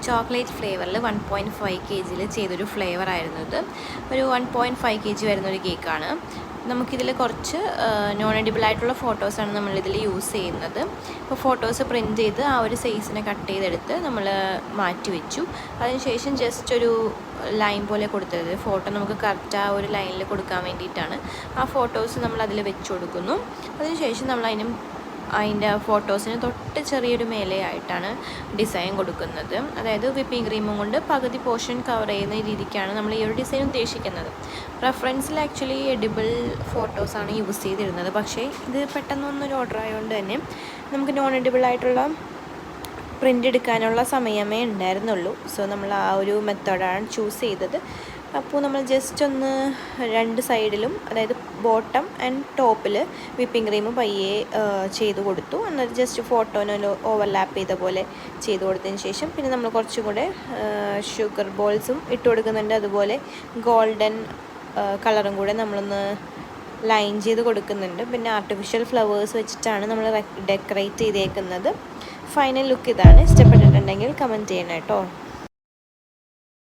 Chocolate ഫ്ലേവറിൽ 1.5 kg ചെയ്തൊരു flavour ആയിരുന്നു ഇത്. ഒരു 1.5 kg വരുന്നൊരു കേക്കാണ്. നമുക്കിതിൽ കുറച്ച് നോൺ എഡിബിൾ ആയിട്ടുള്ള ഫോട്ടോസാണ് നമ്മളിതിൽ യൂസ് ചെയ്യുന്നത്. അപ്പോൾ ഫോട്ടോസ് പ്രിൻറ്റ് ചെയ്ത് ആ ഒരു സൈസിനെ കട്ട് ചെയ്തെടുത്ത് നമ്മൾ മാറ്റി വെച്ചു. അതിനുശേഷം ജസ്റ്റ് ഒരു ലൈൻ പോലെ കൊടുത്തത് ഫോട്ടോ നമുക്ക് കറക്റ്റ് ആ ഒരു ലൈനിൽ കൊടുക്കാൻ വേണ്ടിയിട്ടാണ്. ആ ഫോട്ടോസ് നമ്മൾ അതിൽ വെച്ച് കൊടുക്കുന്നു. അതിനുശേഷം നമ്മൾ അതിൻ്റെ ഫോട്ടോസിന് തൊട്ട് ചെറിയൊരു മേലെയായിട്ടാണ് ഡിസൈൻ കൊടുക്കുന്നത്. അതായത് വിപ്പിംഗ് ക്രീമും കൊണ്ട് പകുതി പോർഷൻ കവർ ചെയ്യുന്ന രീതിക്കാണ് നമ്മൾ ഈ ഒരു ഡിസൈൻ ഉദ്ദേശിക്കുന്നത്. റെഫറൻസിൽ ആക്ച്വലി എഡിബിൾ ഫോട്ടോസാണ് യൂസ് ചെയ്തിരുന്നത്. പക്ഷേ ഇത് പെട്ടെന്നൊന്നൊരു ഓർഡർ ആയതുകൊണ്ട് തന്നെ നമുക്ക് നോൺ എഡിബിൾ ആയിട്ടുള്ള പ്രിൻ്റ് എടുക്കാനുള്ള സമയമേ ഉണ്ടായിരുന്നുള്ളൂ. സോ നമ്മൾ ആ ഒരു മെത്തേഡാണ് ചൂസ് ചെയ്തത്. അപ്പോൾ നമ്മൾ ജസ്റ്റ് ഒന്ന് രണ്ട് സൈഡിലും, അതായത് ബോട്ടം ആൻഡ് ടോപ്പിൽ വിപ്പിംഗ് ക്രീം പയ്യെ ചെയ്ത് കൊടുത്തു. എന്നിട്ട് ജസ്റ്റ് ഫോട്ടോനെ ഓവർലാപ്പ് ചെയ്ത പോലെ ചെയ്ത് കൊടുത്തതിന് ശേഷം പിന്നെ നമ്മൾ കുറച്ചും കൂടെ ഷുഗർ ബോൾസും ഇട്ട് കൊടുക്കുന്നുണ്ട്. അതുപോലെ ഗോൾഡൻ കളറും കൂടെ നമ്മളൊന്ന് ലൈൻ ചെയ്ത് കൊടുക്കുന്നുണ്ട്. പിന്നെ ആർട്ടിഫിഷ്യൽ ഫ്ലവേഴ്സ് വെച്ചിട്ടാണ് നമ്മൾ ഡെക്കറേറ്റ് ചെയ്തേക്കുന്നത്. ഫൈനൽ ലുക്ക് ഇതാണ്. ഇഷ്ടപ്പെട്ടിട്ടുണ്ടെങ്കിൽ കമൻറ്റ് ചെയ്യണം കേട്ടോ.